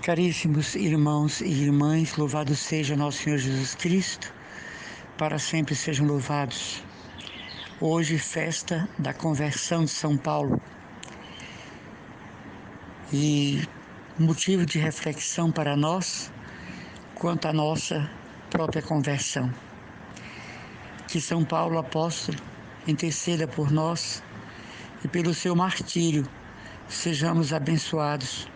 Caríssimos irmãos e irmãs, louvado seja nosso Senhor Jesus Cristo, para sempre sejam louvados. Hoje, festa da conversão de São Paulo, e motivo de reflexão para nós quanto à nossa própria conversão. Que São Paulo apóstolo interceda por nós e pelo seu martírio sejamos abençoados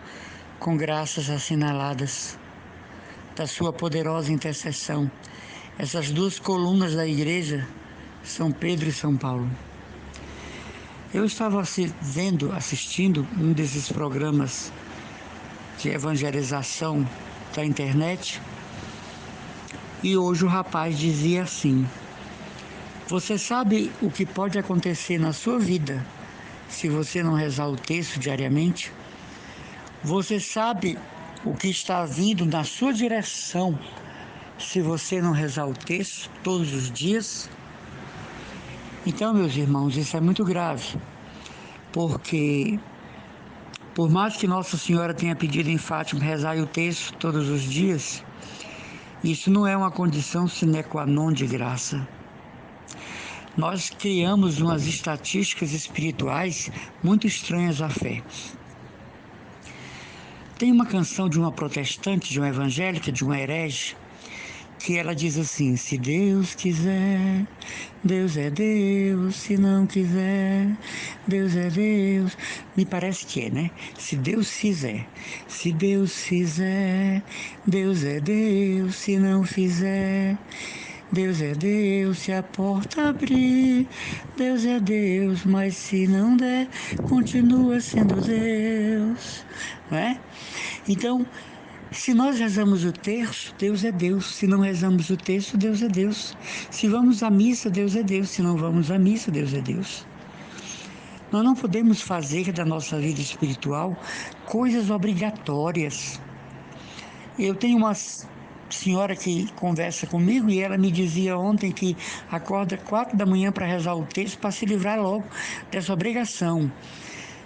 com graças assinaladas da sua poderosa intercessão. Essas duas colunas da igreja, São Pedro e São Paulo. Eu estava assistindo um desses programas de evangelização da internet, e hoje o rapaz dizia assim: você sabe o que pode acontecer na sua vida se você não rezar o texto diariamente? Você sabe o que está vindo na sua direção se você não rezar o texto todos os dias? Então, meus irmãos, isso é muito grave, porque por mais que Nossa Senhora tenha pedido em Fátima rezar o texto todos os dias, isso não é uma condição sine qua non de graça. Nós criamos umas estatísticas espirituais muito estranhas à fé. Tem uma canção de uma protestante, de uma evangélica, de uma herege, que ela diz assim: se Deus quiser, Deus é Deus, se não quiser, Deus é Deus. Me parece que é, né? Se Deus fizer, se Deus fizer, Deus é Deus, se não fizer, Deus é Deus, se a porta abrir, Deus é Deus, mas se não der, continua sendo Deus, não é? Então, se nós rezamos o terço, Deus é Deus. Se não rezamos o terço, Deus é Deus. Se vamos à missa, Deus é Deus. Se não vamos à missa, Deus é Deus. Nós não podemos fazer da nossa vida espiritual coisas obrigatórias. Eu tenho uma senhora que conversa comigo e ela me dizia ontem que acorda 4 da manhã para rezar o texto para se livrar logo dessa obrigação.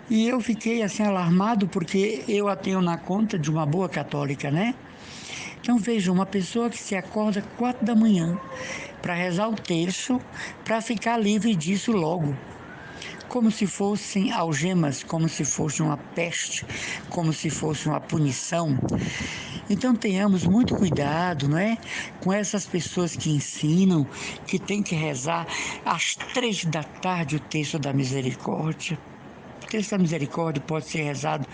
E eu fiquei assim alarmado, porque eu a tenho na conta de uma boa católica, né? Então veja, uma pessoa que se acorda 4 da manhã para rezar o terço, para ficar livre disso logo, como se fossem algemas, como se fosse uma peste, como se fosse uma punição. Então tenhamos muito cuidado, não é? Com essas pessoas que ensinam que tem que rezar às 3 da tarde o texto da misericórdia. O texto da misericórdia pode ser rezado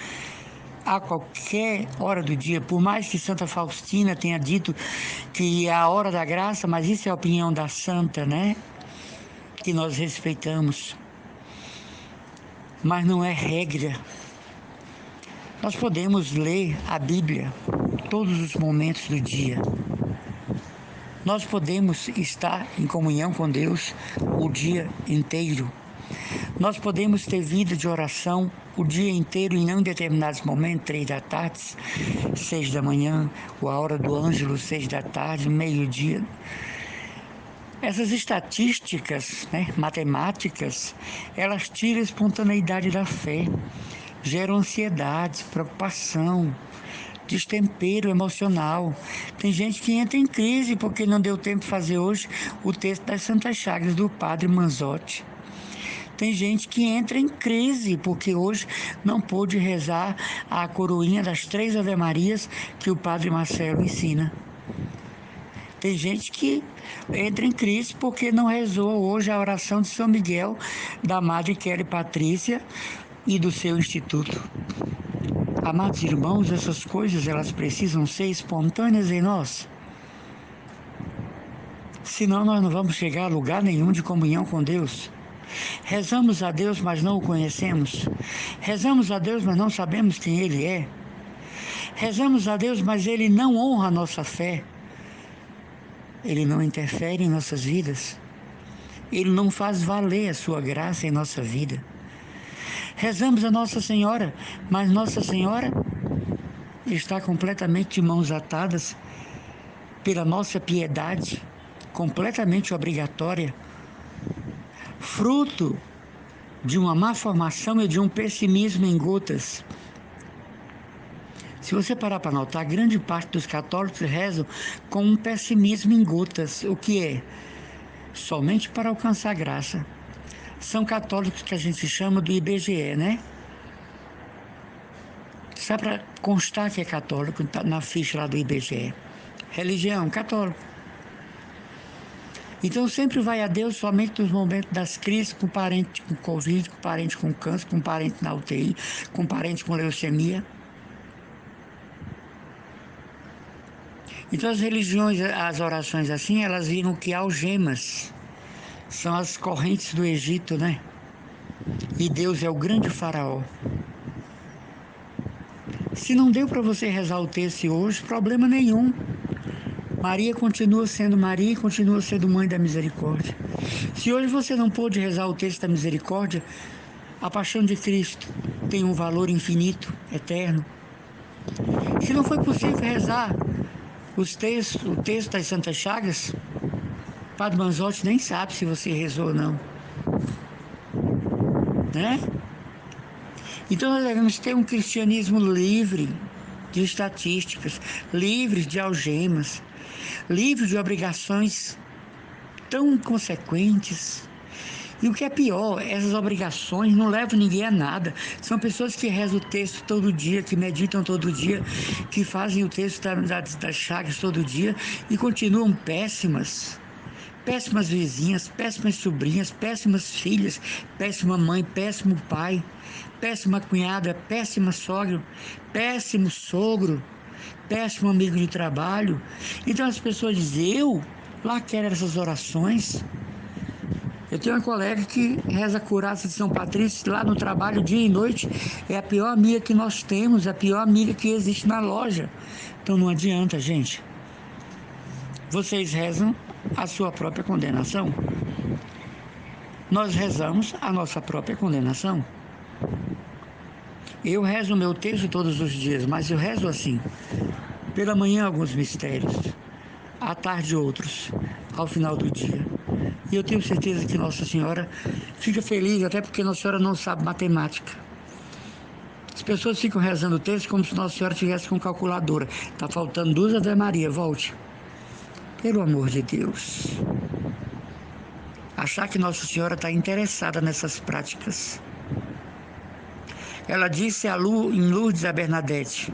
a qualquer hora do dia, por mais que Santa Faustina tenha dito que é a hora da graça, mas isso é a opinião da santa, né? Que nós respeitamos. Mas não é regra. Nós podemos ler a Bíblia todos os momentos do dia. Nós podemos estar em comunhão com Deus o dia inteiro. Nós podemos ter vida de oração o dia inteiro e não em determinados momentos, 3 da tarde, 6 da manhã, ou a hora do ângelo, 6 da tarde, meio-dia. Essas estatísticas, né, matemáticas, elas tiram a espontaneidade da fé, geram ansiedade, preocupação, destempero emocional. Tem gente que entra em crise porque não deu tempo de fazer hoje o texto das Santas Chagas do Padre Manzotti. Tem gente que entra em crise porque hoje não pôde rezar a coroinha das 3 Ave-Marias que o Padre Marcelo ensina. Tem gente que entra em crise porque não rezou hoje a oração de São Miguel, da Madre Kelly Patrícia e do seu instituto. Amados irmãos, essas coisas elas precisam ser espontâneas em nós. Senão nós não vamos chegar a lugar nenhum de comunhão com Deus. Rezamos a Deus, mas não o conhecemos. Rezamos a Deus, mas não sabemos quem Ele é. Rezamos a Deus, mas Ele não honra a nossa fé. Ele não interfere em nossas vidas. Ele não faz valer a sua graça em nossa vida. Rezamos a Nossa Senhora, mas Nossa Senhora está completamente de mãos atadas pela nossa piedade, completamente obrigatória, fruto de uma má formação e de um pessimismo em gotas. Se você parar para notar, grande parte dos católicos rezam com um pessimismo em gotas. O que é? Somente para alcançar graça. São católicos que a gente chama do IBGE, né? Só para constar que é católico, tá na ficha lá do IBGE. Religião, católico. Então sempre vai a Deus somente nos momentos das crises, com parente com Covid, com parente com câncer, com parente na UTI, com parente com leucemia. Então as religiões, as orações assim, elas viram que algemas são as correntes do Egito, né? E Deus é o grande faraó. Se não deu para você rezar o texto hoje, problema nenhum. Maria continua sendo Maria e continua sendo mãe da misericórdia. Se hoje você não pôde rezar o texto da misericórdia, a paixão de Cristo tem um valor infinito, eterno. Se não foi possível rezar o texto das Santas Chagas, Padre Manzotti nem sabe se você rezou ou não, né? Então nós devemos ter um cristianismo livre de estatísticas, livre de algemas, livre de obrigações tão inconsequentes. E o que é pior, essas obrigações não levam ninguém a nada. São pessoas que rezam o texto todo dia, que meditam todo dia, que fazem o texto das chagas todo dia e continuam péssimas. Péssimas vizinhas, péssimas sobrinhas, péssimas filhas, péssima mãe, péssimo pai, péssima cunhada, péssima sogra, péssimo sogro, péssimo amigo de trabalho. Então as pessoas dizem, eu lá quero essas orações. Eu tenho uma colega que reza a curaça de São Patrício lá no trabalho, dia e noite. É a pior amiga que nós temos, a pior amiga que existe na loja. Então não adianta, gente. Vocês rezam a sua própria condenação. Nós rezamos a nossa própria condenação. Eu rezo o meu texto todos os dias, mas eu rezo assim. Pela manhã alguns mistérios, à tarde outros, ao final do dia. E eu tenho certeza que Nossa Senhora fica feliz, até porque Nossa Senhora não sabe matemática. As pessoas ficam rezando o texto como se Nossa Senhora estivesse com calculadora. Está faltando 2 Ave Maria, volte. Pelo amor de Deus. Achar que Nossa Senhora está interessada nessas práticas. Ela disse em Lourdes a Bernadette,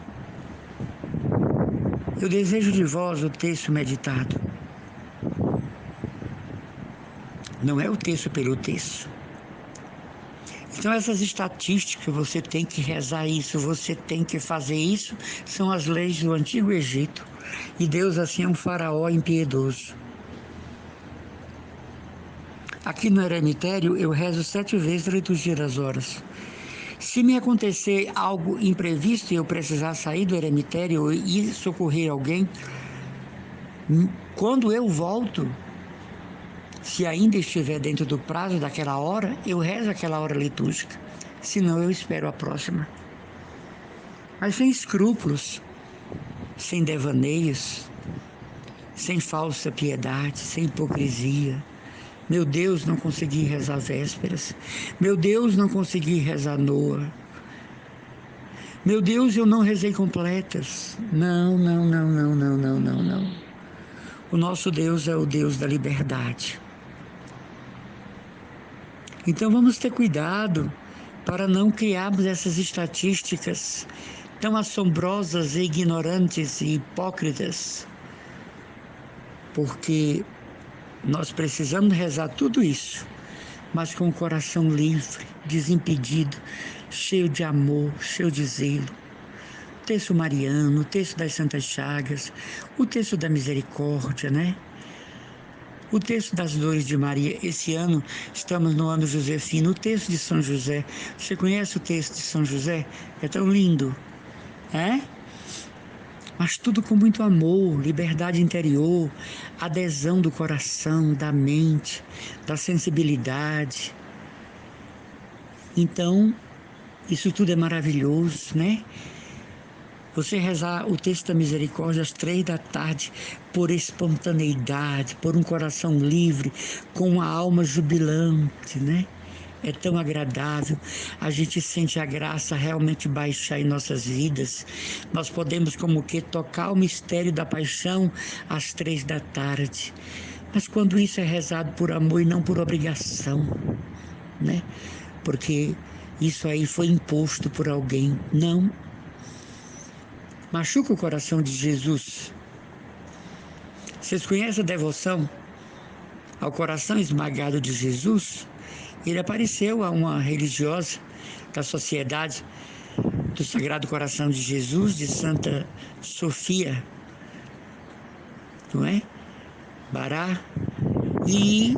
eu desejo de vós o texto meditado. Não é o texto pelo texto. Então essas estatísticas, você tem que rezar isso, você tem que fazer isso, são as leis do Antigo Egito. E Deus assim é um faraó impiedoso. Aqui no eremitério eu rezo 7 vezes a liturgia das horas. Se me acontecer algo imprevisto e eu precisar sair do eremitério e socorrer alguém, quando eu volto, se ainda estiver dentro do prazo daquela hora, eu rezo aquela hora litúrgica. Senão eu espero a próxima. Mas sem escrúpulos, sem devaneios, sem falsa piedade, sem hipocrisia. Meu Deus, não consegui rezar vésperas. Meu Deus, não consegui rezar Noa. Meu Deus, eu não rezei completas. Não. O nosso Deus é o Deus da liberdade. Então vamos ter cuidado para não criarmos essas estatísticas tão assombrosas, e ignorantes e hipócritas. Porque nós precisamos rezar tudo isso, mas com o coração livre, desimpedido, cheio de amor, cheio de zelo. O texto mariano, o texto das Santas Chagas, o texto da misericórdia, né? O texto das dores de Maria. Esse ano estamos no ano josefino, o texto de São José. Você conhece o texto de São José? É tão lindo, é? Mas tudo com muito amor, liberdade interior, adesão do coração, da mente, da sensibilidade. Então, isso tudo é maravilhoso, né? Você rezar o texto da misericórdia às 3 da tarde, por espontaneidade, por um coração livre, com uma alma jubilante, né? é tão agradável, a gente sente a graça realmente baixar em nossas vidas. Nós podemos, como que, tocar o mistério da paixão às 3 da tarde. Mas quando isso é rezado por amor e não por obrigação, né? Porque isso aí foi imposto por alguém. Não. Machuca o coração de Jesus. Vocês conhecem a devoção ao coração esmagado de Jesus? Ele apareceu a uma religiosa da Sociedade do Sagrado Coração de Jesus, de Santa Sofia, não é? Bará. E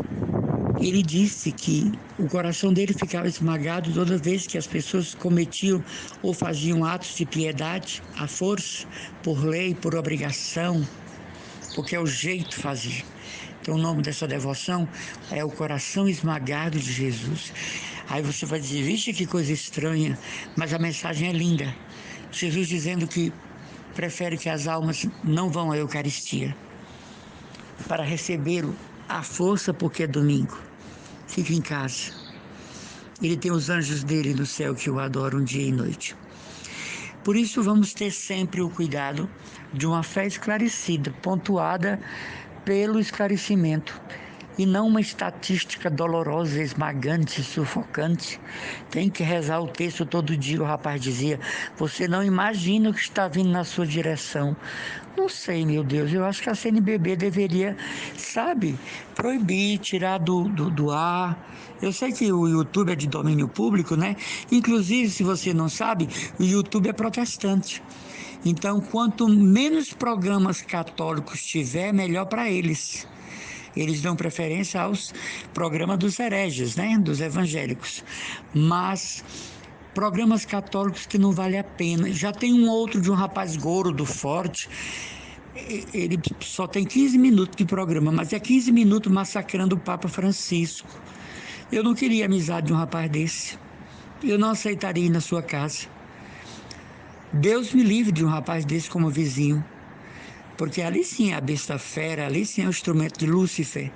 ele disse que o coração dele ficava esmagado toda vez que as pessoas cometiam ou faziam atos de piedade à força, por lei, por obrigação, porque é o jeito de fazer. Então o nome dessa devoção é o coração esmagado de Jesus. Aí você vai dizer, vixe, que coisa estranha, mas a mensagem é linda. Jesus dizendo que prefere que as almas não vão à Eucaristia para recebê-lo à força, porque é domingo. Fica em casa. Ele tem os anjos dele no céu que o adoram dia e noite. Por isso vamos ter sempre o cuidado de uma fé esclarecida, pontuada pelo esclarecimento, e não uma estatística dolorosa, esmagante, sufocante. Tem que rezar o texto todo dia, o rapaz dizia. Você não imagina o que está vindo na sua direção. Não sei, meu Deus, eu acho que a CNBB deveria, sabe, proibir, tirar do ar. Eu sei que o YouTube é de domínio público, né? Inclusive, se você não sabe, o YouTube é protestante. Então, quanto menos programas católicos tiver, melhor para eles. Eles dão preferência aos programas dos hereges, né? Dos evangélicos. Mas programas católicos que não vale a pena. Já tem um outro de um rapaz gordo, forte. Ele só tem 15 minutos de programa, mas é 15 minutos massacrando o Papa Francisco. Eu não queria amizade de um rapaz desse. Eu não aceitaria ir na sua casa. Deus me livre de um rapaz desse como vizinho. Porque ali sim é a besta fera, ali sim é o instrumento de Lúcifer.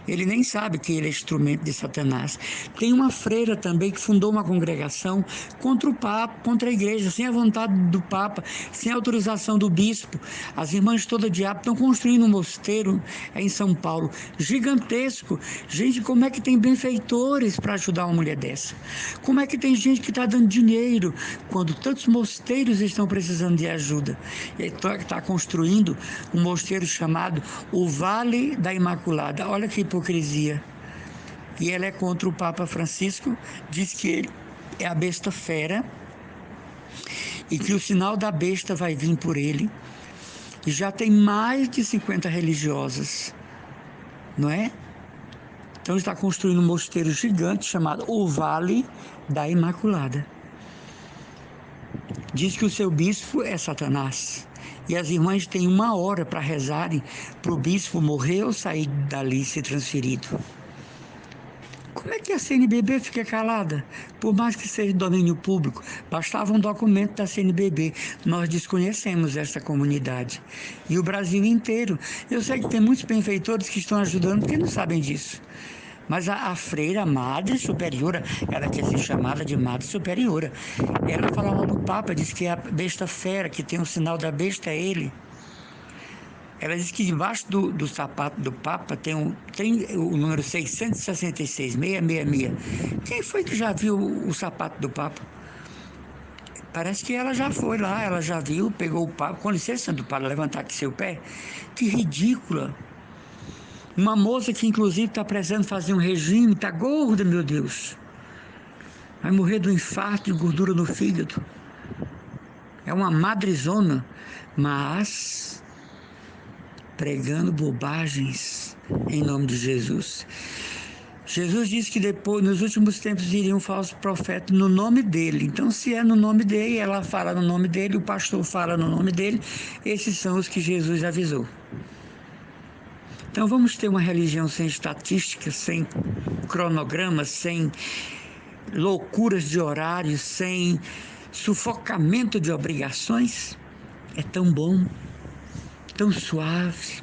Ele nem sabe que ele é instrumento de Satanás. Tem uma freira também que fundou uma congregação contra o Papa, contra a igreja, sem a vontade do Papa, sem a autorização do bispo. As irmãs todas de diabo estão construindo um mosteiro em São Paulo, gigantesco. Gente, como é que tem benfeitores para ajudar uma mulher dessa? Como é que tem gente que está dando dinheiro quando tantos mosteiros estão precisando de ajuda? E está construindo um mosteiro chamado o Vale da Imaculada. Olha que hipocrisia. E ela é contra o Papa Francisco, diz que ele é a besta fera e que o sinal da besta vai vir por ele. E já tem mais de 50 religiosas, não é? Então está construindo um mosteiro gigante chamado o Vale da Imaculada. Diz que o seu bispo é Satanás. E as irmãs têm 1 hora para rezarem para o bispo morrer ou sair dali e ser transferido. Como é que a CNBB fica calada? Por mais que seja domínio público, bastava um documento da CNBB. Nós desconhecemos essa comunidade. E o Brasil inteiro. Eu sei que tem muitos benfeitores que estão ajudando porque não sabem disso. Mas a freira, a Madre Superiora, ela quer ser chamada de Madre Superiora. Ela falava do Papa, diz que é a besta fera, que tem o sinal da besta, é ele. Ela diz que debaixo do sapato do Papa tem o número 666, 666. Quem foi que já viu o sapato do Papa? Parece que ela já foi lá, ela já viu, pegou o Papa. Com licença, do Papa, levantar aqui seu pé. Que ridícula. Uma moça que inclusive está precisando fazer um regime, está gorda, meu Deus. Vai morrer de um infarto de gordura no fígado. É uma madrezona, mas pregando bobagens em nome de Jesus. Jesus disse que depois, nos últimos tempos, iriam falsos profetas no nome dele. Então, se é no nome dele, ela fala no nome dele, o pastor fala no nome dele, esses são os que Jesus avisou. Então vamos ter uma religião sem estatística, sem cronogramas, sem loucuras de horários, sem sufocamento de obrigações. É tão bom, tão suave.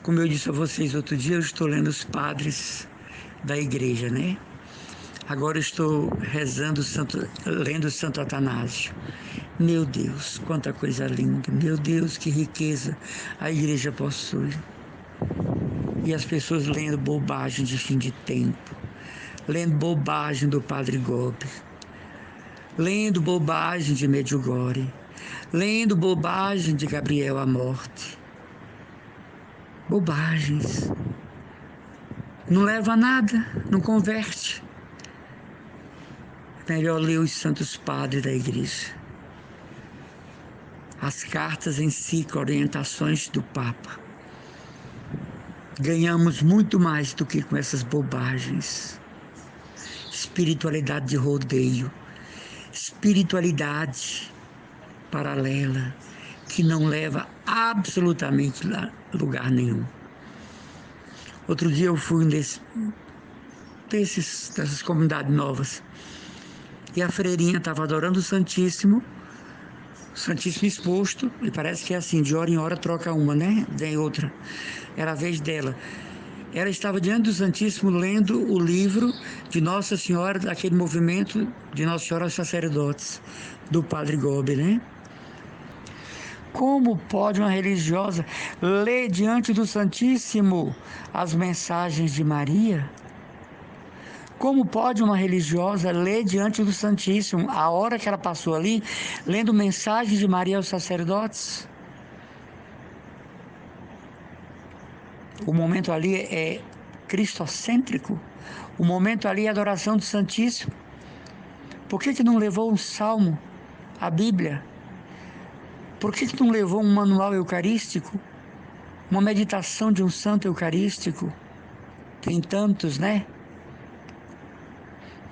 Como eu disse a vocês outro dia, eu estou lendo os padres da igreja, né? Agora estou lendo o Santo Atanásio. Meu Deus, quanta coisa linda. Meu Deus, que riqueza a igreja possui. E as pessoas lendo bobagem de fim de tempo, lendo bobagem do Padre Gobi, lendo bobagem de Medjugorje, lendo bobagem de Gabriel à morte. Bobagens. Não leva a nada, não converte. Melhor ler os santos padres da igreja. As cartas em si, orientações do Papa. Ganhamos muito mais do que com essas bobagens. Espiritualidade de rodeio. Espiritualidade paralela que não leva absolutamente a lugar nenhum. Outro dia eu fui dessas comunidades novas e a freirinha estava adorando o Santíssimo exposto, e parece que é assim, de hora em hora troca uma, né? Vem outra. Era a vez dela. Ela estava diante do Santíssimo lendo o livro de Nossa Senhora, daquele movimento de Nossa Senhora aos Sacerdotes, do Padre Gobi, né? Como pode uma religiosa ler diante do Santíssimo as mensagens de Maria? Como pode uma religiosa ler diante do Santíssimo a hora que ela passou ali, lendo mensagens de Maria aos sacerdotes? O momento ali é cristocêntrico. O momento ali é adoração do Santíssimo. Por que não levou um salmo, a Bíblia? Por que não levou um manual eucarístico? Uma meditação de um santo eucarístico? Tem tantos, né?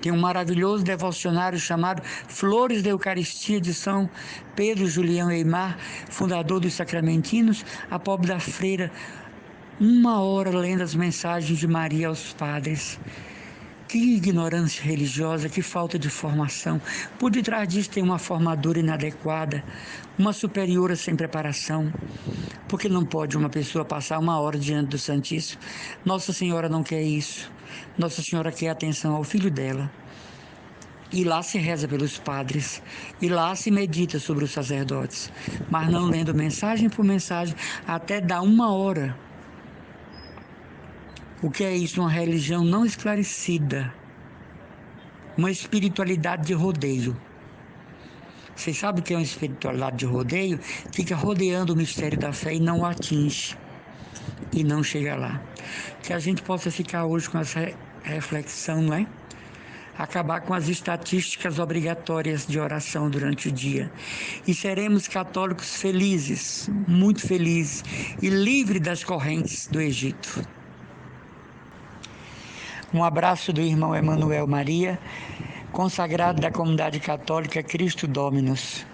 Tem um maravilhoso devocionário chamado Flores da Eucaristia, de São Pedro Julião Eymar, fundador dos Sacramentinos, a pobre da freira, 1 hora lendo as mensagens de Maria aos padres. Que ignorância religiosa, que falta de formação. Por detrás disso tem uma formadora inadequada, uma superiora sem preparação. Porque não pode uma pessoa passar 1 hora diante do Santíssimo? Nossa Senhora não quer isso. Nossa Senhora quer atenção ao filho dela. E lá se reza pelos padres, e lá se medita sobre os sacerdotes, mas não lendo mensagem por mensagem, até dar 1 hora. O que é isso? Uma religião não esclarecida, uma espiritualidade de rodeio. Vocês sabem o que é uma espiritualidade de rodeio? Fica rodeando o mistério da fé e não o atinge, e não chega lá. Que a gente possa ficar hoje com essa reflexão, não é? Acabar com as estatísticas obrigatórias de oração durante o dia. E seremos católicos felizes, muito felizes, e livres das correntes do Egito. Um abraço do irmão Emanuel Maria, consagrado da comunidade católica Cristo Dominus.